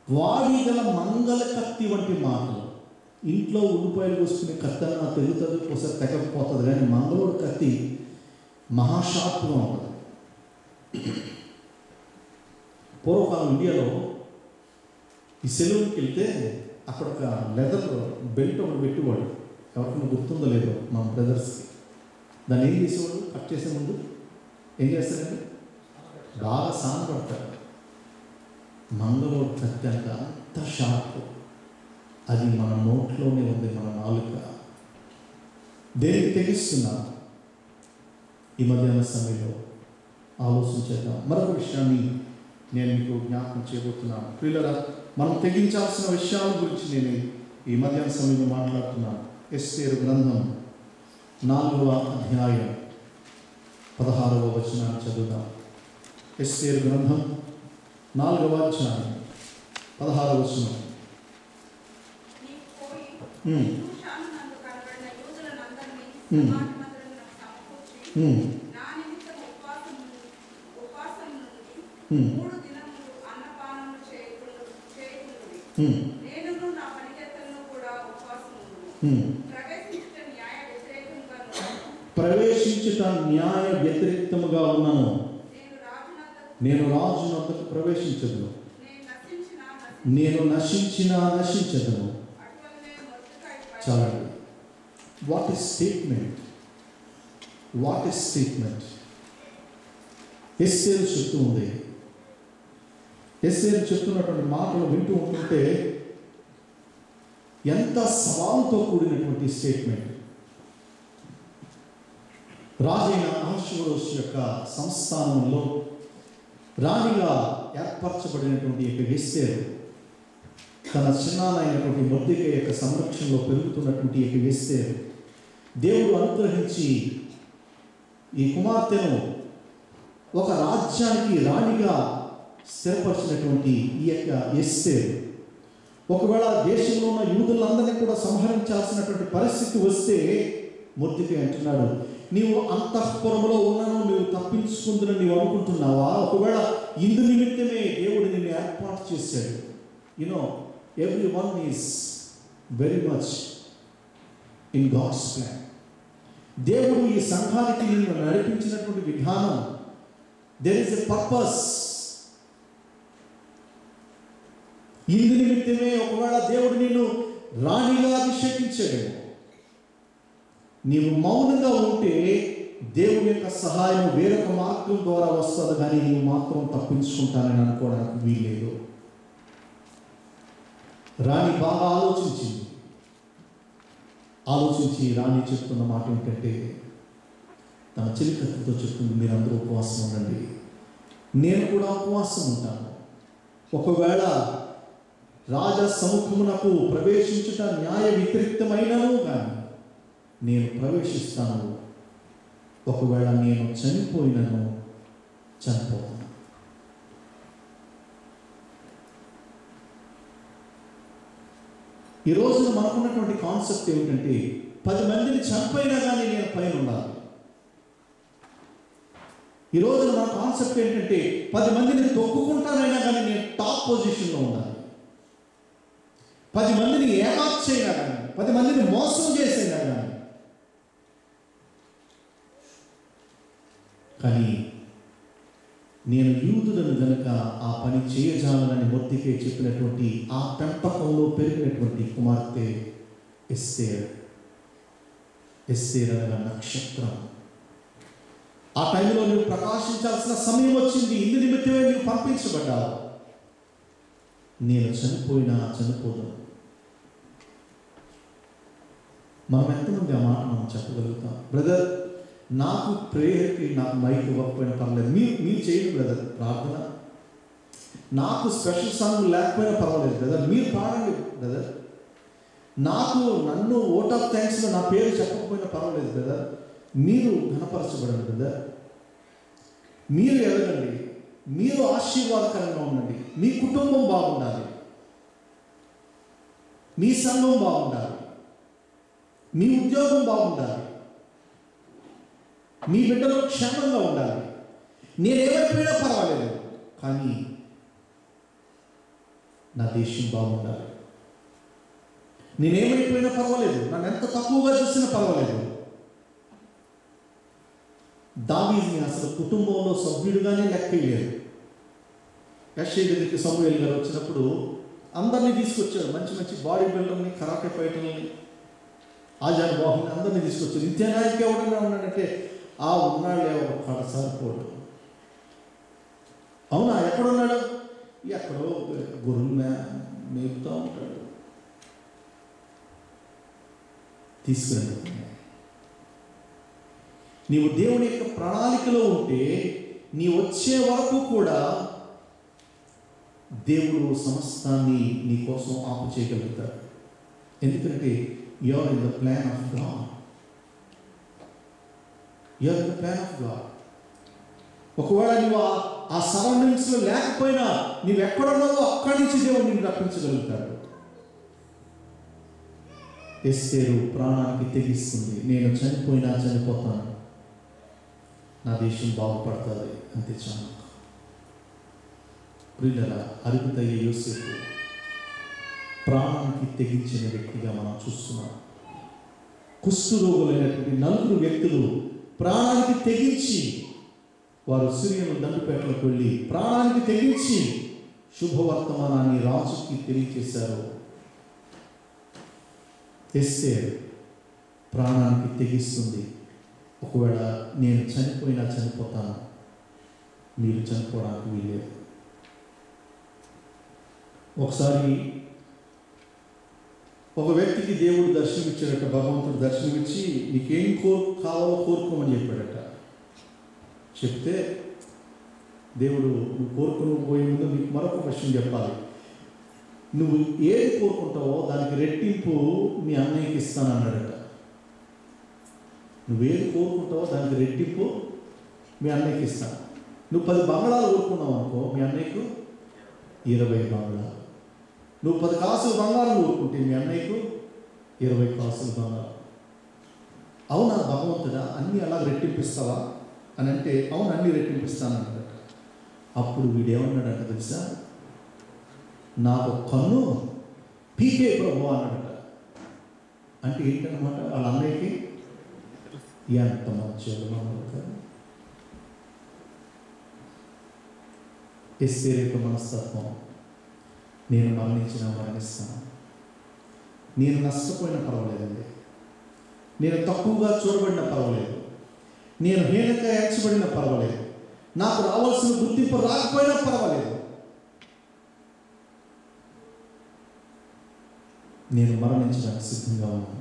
వాడిగల మంగళ కత్తి వంటి మాటలు. ఇంట్లో ఉల్లిపాయలు కోసుకునే కత్తి అన్న తెగుతుంది, ఒకసారి తెగకపోతుంది, కానీ మంగళోడు కత్తి మహాషార్ప్గా ఉంటుంది. పూర్వకాలం ఇండియాలో ఈ సెలవుకి వెళ్తే అక్కడ ఒక లెదర్ బెల్ట్ ఒకటి పెట్టేవాడు. ఎవరికైనా గుర్తుందో లేదో మా బ్రదర్స్కి. దాన్ని ఏం చేసేవాడు? కట్ చేసే ముందు ఏం చేస్తారండి? బాగా సానపడతారు. మంగళోడు కత్తి అంట అంత షార్ప్. అది మన నోట్లోనే ఉంది, మన నాలుక. దేనికి తెగిస్తున్నా? ఈ మధ్యాహ్న సమయంలో ఆలోచించేద్దాం. మరొక విషయాన్ని నేను మీకు జ్ఞాపకం చేయబోతున్నాను. పిల్లల మనం తెగించాల్సిన విషయాల గురించి నేను ఈ మధ్యాహ్న సమయంలో మాట్లాడుతున్నాను. ఎస్తేరు గ్రంథం 4వ అధ్యాయం 16వ వచనాన్ని చదువుదాం. ఎస్తేరు గ్రంథం 4వ అధ్యాయం 16వ వచనం. ప్రవేశించుట న్యాయ వ్యతిరేకముగా ఉన్నాను. నేను రాజు వద్దకు ప్రవేశించదును, నేను నశించదును. చాలండి. What is statement? What is statement? ఎస్తేరు చెప్తూ ఉంది. ఎస్తేరు చెప్తున్నటువంటి మాటలు వింటూ ఉంటుంటే ఎంత సవాలుతో కూడినటువంటి స్టేట్మెంట్. రాజైన అహష్వేరోషు యొక్క సంస్థానంలో రాణిగా ఏర్పరచబడినటువంటి యొక్క ఎస్తేరు తన చిన్నానైనటువంటి మొర్దెకై యొక్క సంరక్షణలో పెరుగుతున్నటువంటి యొక్క ఎస్తేరు దేవుడు అనుగ్రహించి ఈ కుమార్తెను ఒక రాజ్యానికి రాణిగా స్థిరపరిచినటువంటి ఈ యొక్క ఎస్తేరు ఒకవేళ దేశంలో ఉన్న యూదులందరినీ కూడా సంహరించాల్సినటువంటి పరిస్థితి వస్తే మొర్దెకై అంటున్నాడు, నీవు అంతఃపురంలో ఉన్నాను, నువ్వు తప్పించుకుందని నీవు అనుకుంటున్నావా? ఒకవేళ ఇందు నిమిత్తమే దేవుడు నిన్ను ఏర్పాటు చేశాడు. You know everyone is very much in God's plan. దేవుడు ఈ సంఘానికి నిన్ను నడిపించినటువంటి విధానం, there is a purpose. ఇందు నిమిత్తమే ఒకవేళ దేవుడు నిన్ను రాణిగా అభిషేకించాడు. నీవు మౌనంగా ఉంటే దేవుని యొక్క సహాయం వేరొక మార్గం ద్వారా వస్తుంది, కానీ నీవు మాత్రం తప్పించుకుంటానని అనుకోవడానికి వీల్లేదు. రాణి బాగా ఆలోచించి రాణి చెప్తున్న మాట ఏంటంటే, తన చిలికత్తతో చెప్తుంది, మీరందరూ ఉపవాసం ఉండండి, నేను కూడా ఉపవాసం ఉంటాను. ఒకవేళ రాజా సముఖమునకు ప్రవేశించుట న్యాయ వ్యతిరేక్తమైనను కానీ నేను ప్రవేశిస్తాను. ఒకవేళ నేను చనిపోయినను చనిపోతాను. ఈ రోజున మనకున్నటువంటి కాన్సెప్ట్ ఏమిటంటే, 10 మందిని చనిపోయినా కానీ నేను పైన ఉండాలి. ఈ రోజున మన కాన్సెప్ట్ ఏంటంటే, 10 మందిని తొక్కుకుంటానైనా కానీ నేను టాప్ పొజిషన్లో ఉండాలి. 10 మందిని ఏమార్చైనా కానీ, 10 మందిని మోసం చేసైనా కానీ నేను యూదులను గనుక ఆ పని చేయజాలనని మొర్దెకై చెప్పినటువంటి ఆ పెంపకంలో పెరిగినటువంటి కుమార్తె ఎస్తేర్ అనగా నక్షత్రం. ఆ టైంలో నువ్వు ప్రకాశించాల్సిన సమయం వచ్చింది. ఇందు నిమిత్తమే నువ్వు పంపించబడ్డావు. నేను చనిపోయినా చనిపోదాను. మనం ఎంతమంది ఆ మాట మనం చెప్పగలుగుతాం? బ్రదర్, నాకు ప్రేయర్కి నాకు మైక్ ఇవ్వకపోయినా పర్వాలేదు, మీరు చేయండి బ్రదర్ ప్రార్థన. నాకు స్పెషల్ సాంగ్ లేకపోయినా పర్వాలేదు బ్రదర్, మీరు పాడండి బ్రదర్. నన్ను ఓట్ ఆఫ్ థ్యాంక్స్లో నా పేరు చెప్పకపోయినా పర్వాలేదు బ్రదర్, మీరు ఘనపరచబడండి బ్రదర్. మీరు ఎదగండి, మీరు ఆశీర్వాదకరంగా ఉండండి, మీ కుటుంబం బాగుండాలి, మీ సంఘం బాగుండాలి, మీ ఉద్యోగం బాగుండాలి, మీ బిడ్డలు క్షేమంగా ఉండాలి. నేనేమైపోయినా పర్వాలేదు, కానీ నా దేశం బాగుండాలి. నేనేమైపోయినా పర్వాలేదు, నన్ను ఎంత తక్కువగా చూసినా పర్వాలేదు. దావీదుని అసలు కుటుంబంలో సభ్యుడిగానే లెక్కలేదు. యెష్షయి దగ్గరికి సమూయేలు గారు వచ్చినప్పుడు అందరినీ తీసుకొచ్చాడు. మంచి మంచి బాడీ బిల్డర్ని, కరాటే ఫైటర్ని, ఆజానుబాహుని అందరినీ తీసుకొచ్చాడు. నిత్యనాయకు ఎవడన్నా ఉన్నాడంటే ఆ ఉన్నాళ్ళే ఒక్కడు సరిపోడు. అవునా, ఎక్కడున్నాడు? ఎక్కడో గొర్రెలు మేపుతూ ఉంటాడు. తీసుకురండి. నీవు దేవుని యొక్క ప్రణాళికలో ఉంటే నీ వచ్చే వరకు కూడా దేవుడు సమస్తాన్ని నీ కోసం ఆపు చేయగలుగుతాడు. ఎందుకంటే you are in the plan of God. You are in the plan of God. ఒకవేళ నువ్వు ఆ సరౌండింగ్స్లో లేకపోయినా నువ్వు ఎక్కడున్నావో అక్కడి నుంచి దేవుడు నిన్ను రప్పించగలుగుతాడు. ఎస్తేరు ప్రాణానికి తెగిస్తుంది. నేను చనిపోయినా చనిపోతాను, నా దేశం బాగుపడుతుంది అంతే చాలు. ప్రియులారా, అరుగుతయ్యే యోసేపు ప్రాణానికి తెగించిన వ్యక్తిగా మనం చూస్తున్నాం. కుష్ఠరోగులైనటువంటి 4 వ్యక్తులు ప్రాణానికి తెగించి వారు సిరియను దండుపేటలకు వెళ్ళి ప్రాణానికి తెగించి శుభవర్తమానాన్ని రాజుకి తెలియచేశారు. ఎస్తేరు ప్రాణానికి తెగిస్తుంది. ఒకవేళ నేను చనిపోయినా చనిపోతాను, మీరు చనిపోవడానికి వీలేదు. ఒకసారి ఒక వ్యక్తికి దేవుడు దర్శనమిచ్చాడట. భగవంతుడు దర్శనమిచ్చి నీకేం కావాలో కోరుకోమని చెప్పాడట. చెప్తే దేవుడు నువ్వు కోరుకుని పోయే ముందు నీకు మరొక విషయం చెప్పాలి. నువ్వు ఏది కోరుకుంటావో దానికి రెట్టింపు మీ అన్నయ్యకి ఇస్తానన్నాడట. నువ్వేది కోరుకుంటావో దానికి రెట్టింపు మీ అన్నయ్యకి ఇస్తాను. నువ్వు 10 బంగాళాలు కోరుకున్నావు అనుకో, మీ అన్నయ్యకు 20 బంగాళాలు. నువ్వు 10 కాసులు బంగారం కోరుకుంటే మీ అన్నయ్యకు 20 కాసులు బంగారం. అవునా భగవంతుడా, అన్నీ అలా రెట్టింపిస్తావా అని అంటే, అవును అన్నీ రెట్టింపిస్తానన్నాడట. అప్పుడు వీడేమన్నాడట తెలుసా? నాకు కన్ను పీకే ప్రభు అన్నాడట. అంటే ఏంటన్నమాట, వాళ్ళ అన్నయ్యకి ఎంత మంచోళ్ళు అన్నారు. ఎస్తేరు యొక్క మనస్తత్వం, నేను మరణించినా మరణిస్తాను, నేను నష్టపోయినా పర్వాలేదండి, నేను తక్కువగా చూడబడినా పర్వాలేదు, నేను హీనంగా ఎంచబడినా పర్వాలేదు, నాకు రావాల్సిన గుర్తింపు రాకపోయినా పర్వాలేదు, నేను మరణించడానికి సిద్ధంగా ఉన్నాను.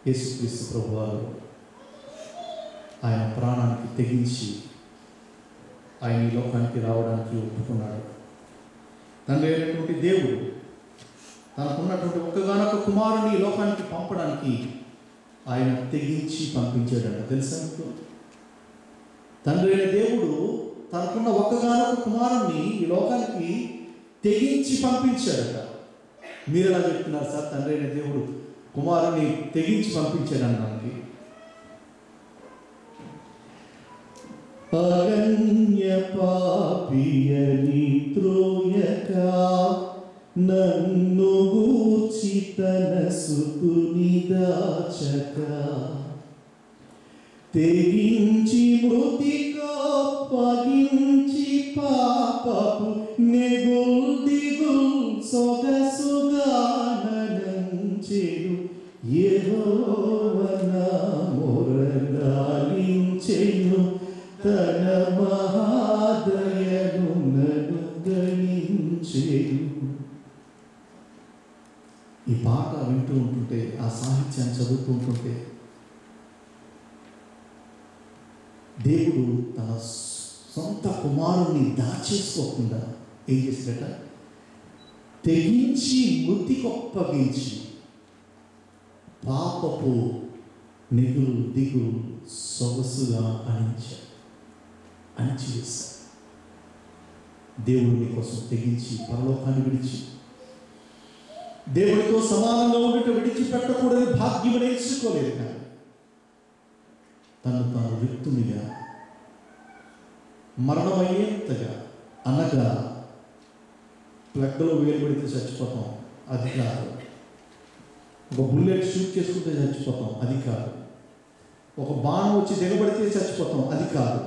యేసుక్రీస్తు ప్రభువారు ఆయన ప్రాణానికి తెగించి ఆయన ఈ లోకానికి రావడానికి ఒప్పుకున్నాడు. తండ్రి అయినటువంటి దేవుడు తనకున్నటువంటి ఒక్కగానొక్క కుమారుని ఈ లోకానికి పంపడానికి ఆయన తెగించి పంపించాడట. తెలుసా మీకు? తండ్రి అయిన దేవుడు తనకున్న ఒక్కగానొక్క కుమారుణ్ణి ఈ లోకానికి తెగించి పంపించాడట. మీరు ఎలా చెప్తున్నారు సార్ తండ్రి అయిన దేవుడు కుమారుని తెగించి పంపించాడన్నానికి? అరణ్య పాపియని త్రోయక నన్ను గూర్చి తన సుతుని దాచక తెగించి మృతికప్పగించి పాపపు నెగుల్దిగుల్ సొగసుగానంచెను యెహోవా నా మొరలాలించెను తన మహాదయను నన్ను గణించెను. ఈ పాట వింటూ ఉంటుంటే, ఆ సాహిత్యాన్ని చదువుతూ ఉంటుంటే దేవుడు తన సొంత కుమారుణ్ణి దాచేసుకోకుండా ఏం చేశాడట? తెగించి మృతికొప్పగించి పాపపు నిగులు దిగులు సొగసుగా అణిచివేశాడు. దేవుడి కోసం తెగించి పరలోకాన్ని విడిచి దేవుడితో సమానంగా ఉండటం విడిచిపెట్టకూడని భాగ్యం నేర్చుకోలేదు. కానీ తను తాను రిక్తునిగా మరణమయ్యేంతగా, అనగా ప్లగ్లో వేలు పెడితే చచ్చిపోతాం అది కాదు, ఒక బుల్లెట్ షూట్ చేసుకుంటే చచ్చిపోతాం అది కాదు, ఒక బాణం వచ్చి దిగబడితే చచ్చిపోతాం అది కాదు,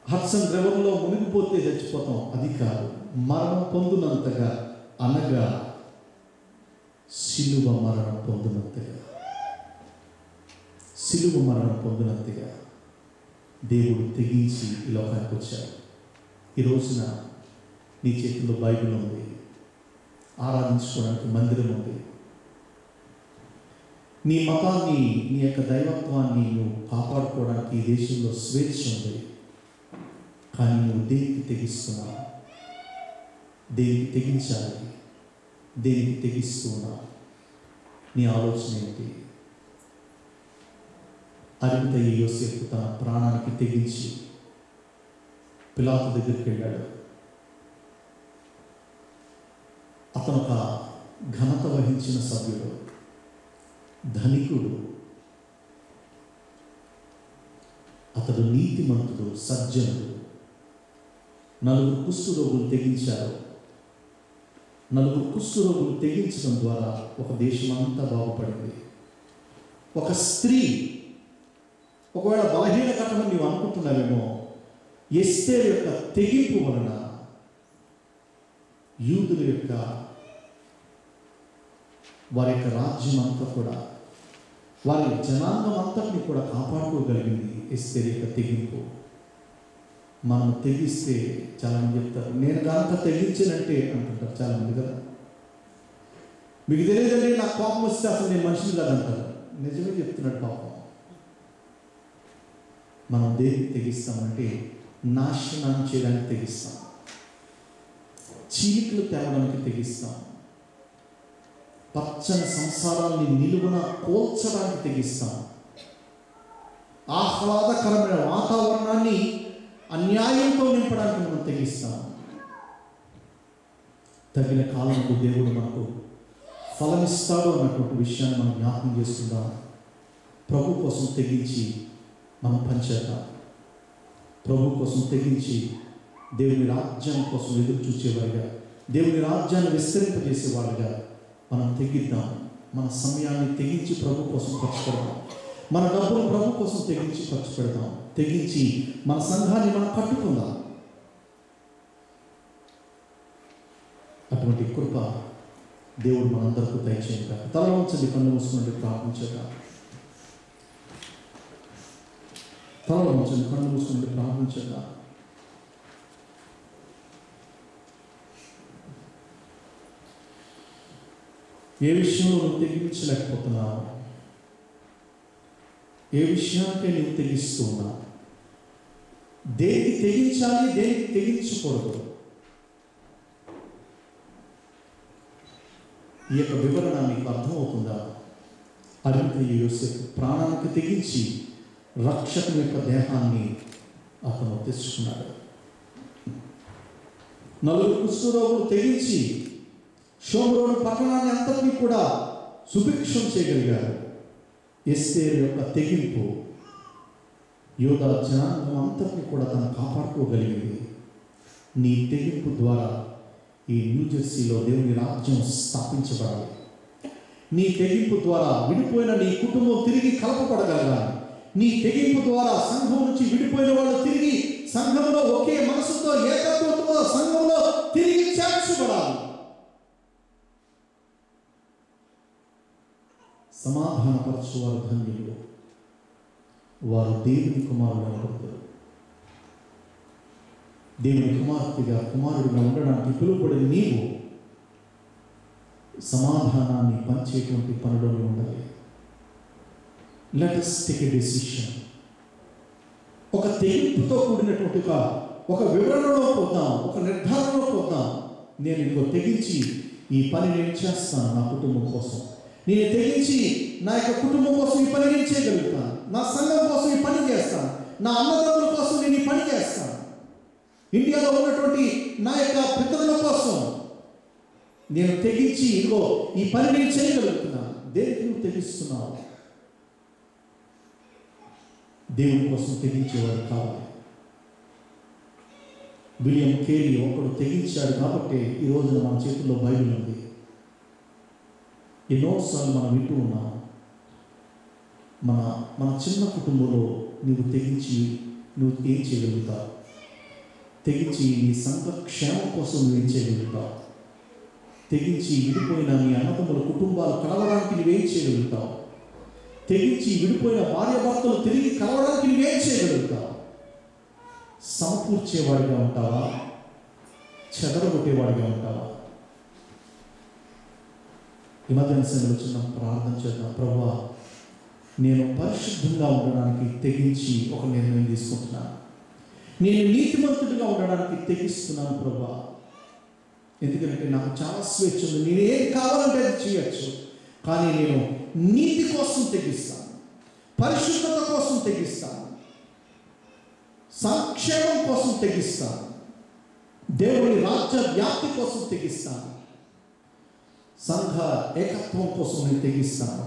హడ్సన్ రివర్లో మునిగిపోతే చచ్చిపోతాం అది కాదు, మరణం పొందినంతగా, అనగా సిలువ మరణం పొందినంతగా, సిలువ మరణం పొందినంతగా దేవుడు తెగించి ఈ లోకానికి వచ్చాడు. ఈ రోజున నీ చేతిలో బైబిల్ ఉంది, ఆరాధించుకోవడానికి మందిరం ఉంది, నీ మతాన్ని, నీ యొక్క దైవత్వాన్ని నువ్వు కాపాడుకోవడానికి ఈ దేశంలో స్వేచ్ఛ ఉంది. కానీ నువ్వు దేనికి తెగిస్తున్నావు? దేనికి తెగించాలి? దేనికి తెగిస్తున్నావు? నీ ఆలోచన ఏంటి? అరిమతయి యోసేపు తన ప్రాణానికి తెగించి పిలాతు దగ్గరికి వెళ్ళాడు. అతను ఒక ఘనత వహించిన సభ్యుడు, ధనికుడు, అతడు నీతిమంతుడు, సజ్జనుడు. 4 కుష్ఠరోగులు తెగించారు. 4 కుష్ఠరోగులు తెగించడం ద్వారా ఒక దేశం అంతా బాగుపడింది. ఒక స్త్రీ, ఒకవేళ బలహీన ఘటన నీవు అనుకుంటున్నావేమో, ఎస్తేరు యొక్క తెగింపు వలన యూదుల యొక్క వారి యొక్క రాజ్యం అంతా కూడా, వారి జనాంగం అంతటిని కూడా కాపాడుకోగలిగింది ఎస్తేరు యొక్క తెగింపు. మనం తెగిస్తే చాలామంది చెప్తారు, నేను కనుక తెగించానంటే అంటుంటారు చాలామంది కదా. మీకు తెలియదండి, నాకు కోపం వస్తే అసలు నేను మనిషిని కాదంటారు. నిజమే చెప్తున్నాడు పాపం. మనం దేనికి తెగిస్తామంటే నాశనం చేయడానికి తెగిస్తాం, చీకులు తేవడానికి తెగిస్తాం, పచ్చని సంసారాన్ని నిలువున కోల్చడానికి తెగిస్తాం, ఆహ్లాదకరమైన వాతావరణాన్ని అన్యాయంతో నింపడానికి మనం తెగిస్తాం. తగిన కాలంలో దేవుడు మనకు ఫలమిస్తాడు అన్నటువంటి విషయాన్ని మనం జ్ఞాపకం చేస్తుందాం. ప్రభు కోసం తెగించి మనం పనిచేద్దాం. ప్రభు కోసం తెగించి దేవుని రాజ్యం కోసం ఎదురు చూసేవారుగా, దేవుని రాజ్యాన్ని విస్తరింపజేసేవారుగా మనం తెగిద్దాం. మన సమయాన్ని తెగించి ప్రభు కోసం ఖర్చు పెడదాం. మన డబ్బులు ప్రభు కోసం తెగించి ఖర్చు పెడదాం. తెగించి మన సంఘాన్ని మనం కట్టుకుందాం. అటువంటి కృప దేవుడు మనందరికీ దయచేయగా. తల వంచండి, కన్ను మూసుకున్నట్టు ప్రార్థించేద్దాం. తలలో ఉంచండి, కళ్ళు మూసుకుంటే ప్రార్థించండి. ఏ విషయంలో నువ్వు తెగించలేకపోతున్నావు? ఏ విషయానికే నువ్వు తెగిస్తూ ఉన్నావు? దేనికి తెగించాలి, దేనికి తెగించకూడదు? ఈ యొక్క వివరణ మీకు అర్థమవుతుందా? అరిమతయి యోసేపు ప్రాణానికి తెగించి రక్షకుని యొక్క దేహాన్ని అతను తెచ్చుకున్నాడు. 4 కుష్ఠరోగులు తెగించి షోమ్రోను పట్టణాన్ని అంతటినీ కూడా సుభిక్షం చేయగలిగారు. ఎస్తేరు యొక్క తెగింపు యూదా జనాంగం అంతటినీ కూడా తను కాపాడుకోగలిగింది. నీ తెగింపు ద్వారా ఈ న్యూజెర్సీలో దేవుని రాజ్యం స్థాపించబడాలి. నీ తెగింపు ద్వారా విడిపోయిన నీ కుటుంబం తిరిగి కలపబడగలగాలి. నీ తెగింపు ద్వారా సంఘం నుంచి విడిపోయిన వాళ్ళు తిరిగి సంఘంలో ఒకే మనసుతో ఏకత్వంతో సంఘంలో తిరిగి చేర్చబడాలి. సమాధానపరచువారు ధన్యులు, వారు దేవుని కుమారులు అనబడతారు. దేవుని కుమార్తెగా కుమారుడిగా ఉండడానికి పిలువబడిన నీవు సమాధానాన్ని పంచేటువంటి పనిలోనే ఉండాలి. Let us take a decision. ఒక తెగింపుతో కూడినటువంటి ఒక వివరణలో పోతాం, ఒక నిర్ధారణలో పోతాం. నేను ఇదిగో తెగించి ఈ పని నేను చేస్తాను, నా కుటుంబం కోసం నేను తెగించి నా యొక్క కుటుంబం కోసం ఈ పని నేను చేయగలుగుతాను, నా సంఘం కోసం ఈ పని చేస్తాను, నా అన్నదమ్ముల కోసం నేను ఈ పని చేస్తాను, ఇండియాలో ఉన్నటువంటి నా యొక్క పితరుల కోసం నేను తెగించి ఇదిగో ఈ పని నేను చేయగలుగుతున్నాను. దేనికి నువ్వు తెగిస్తున్నావు? దేవుని కోసం తెగించేవాడు కావాలి. విలియం కేరీ ఒకడు తెగించాడు కాబట్టి ఈ రోజున మన చేతుల్లో బైబిల్ ఉంది. ఎన్నోసార్లు మనం వింటూ ఉన్నాం. మన చిన్న కుటుంబంలో నువ్వు తెగించి నువ్వు ఏం చేయగలుగుతావు? తెగించి నీ సంఘ క్షేమం కోసం నువ్వేం చేయగలుగుతావు? తెగించి విడిపోయిన నీ అన్నదమ్ముల కుటుంబాలు కలవడానికి నువ్వేం చేయగలుగుతావు? తెగించి విడిపోయిన భార్యాభర్తలు తిరిగి కలవడానికి నువ్వేం చేయగలుగుతావు? సమకూర్చేవాడిగా ఉంటావా? చెదరగొట్టేవాడిగా ఉంటావా? ఈ మధ్యాహ్న సమయంలో చిన్న ప్రార్థన చేద్దాం. ప్రభువా, నేను పరిశుద్ధంగా ఉండడానికి తెగించి ఒక నిర్ణయం తీసుకుంటున్నాను. నేను నీతిమంతుడిగా ఉండడానికి తెగిస్తున్నాను ప్రభువా. ఎందుకంటే నాకు చాలా స్వేచ్ఛ ఉంది, నేను ఏం కావాలంటే అది చేయొచ్చు. కానీ నేను నీతి కోసం తెగిస్తాను, పరిశుద్ధత కోసం తెగిస్తాను, సంక్షేమం కోసం తెగిస్తాను, దేవుని రాజ్య వ్యాప్తి కోసం తెగిస్తాను, సంఘ ఏకత్వం కోసం నేను తెగిస్తాను,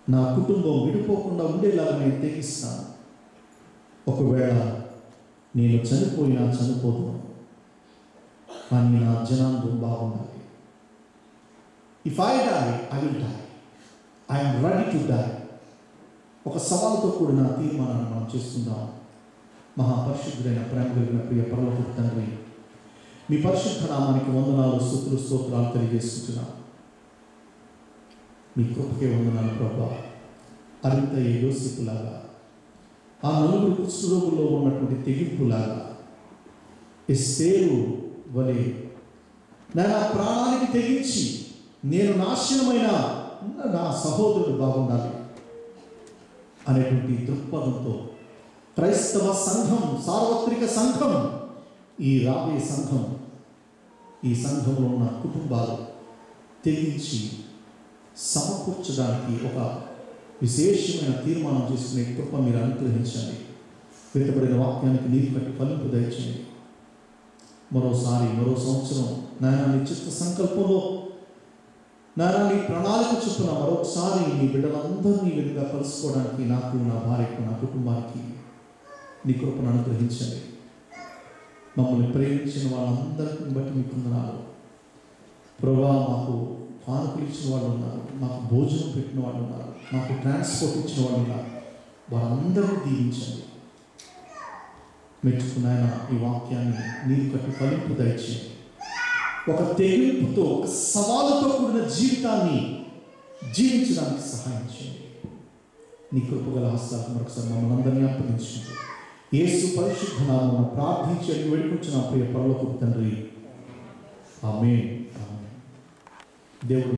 నా కుటుంబం విడిపోకుండా ఉండేలాగా నేను తెగిస్తాను. ఒకవేళ నేను చనిపోయినా చనిపోతున్నాను, కానీ నా జనాంగం బాగుండాలి. If I die I will die, I'm ready to die. ఒక సవాలుతో కూడిన తీర్మానాన్ని మనం చేస్తున్నాం. మహాపరిశుద్ధుడైన ప్రేమ కలిగిన ప్రియ పరలోకపు తండ్రి, మీ పరిశుద్ధ నామానికి వందనాలు, స్తుతులు, స్తోత్రాలు తెలియజేస్తున్నాం. మీ కృపకే వందనాలు ప్రభువా. అరిమతయి యోసేపులాగా, ఆ 4 కుష్ఠరోగుల్లో ఉన్నటువంటి తెగింపులాగా, ఎస్తేరు వలె నా ప్రాణానికి తెగించి నేను నాశనమైన నా సహోదరుడు బాగుండాలి అనేటువంటి దృక్పథంతో క్రైస్తవ సంఘం, సార్వత్రిక సంఘం, ఈ రాబోయే సంఘం, ఈ సంఘంలో ఉన్న కుటుంబాలు తెగించి సమకూర్చడానికి ఒక విశేషమైన తీర్మానం చేసుకునే కృప మీరు అనుగ్రహించండి. పెట్టబడిన వాక్యానికి నీరు కట్టి ఫలింపు దయచేయండి. మరో సంవత్సరం నాయన నీ చిత్త సంకల్పంలో, నాయన నీ ప్రణాళిక చొప్పున మరొకసారి నీ బిడ్డలందరినీ వెనుక కలుసుకోవడానికి నాకు, నా భార్యకు, నా కుటుంబానికి నీ కృపను అనుగ్రహించండి. మమ్మల్ని ప్రేమించిన వాళ్ళందరిని బట్టి మీకు వందనాలు ప్రభువా. మాకు కానుకలు ఇచ్చిన వాళ్ళు ఉన్నారు, మాకు భోజనం పెట్టిన వాళ్ళు ఉన్నారు, మాకు ట్రాన్స్పోర్ట్ ఇచ్చిన వాళ్ళు ఉన్నారు. వారందరినీ దీవించండి. మెచ్చుకున్నాయన ఈ వాక్యాన్ని నీరు కట్టి ఫలింపు దయచేయండి. ఒక తెగింపుతో, ఒక సవాలుతో కూడిన జీవితాన్ని జీవించడానికి సహాయం చేయండి. నీ కృపగల హస్తాలకు మరొకసారి మమ్మల్ని అందరినీ అప్పగించుకుంటూ యేసు పరిశుద్ధ నామమున ప్రార్థించి అడిగి వేడుకొచ్చిన ప్రియ పరలోకపు తండ్రి, ఆమేన్. దేవుడు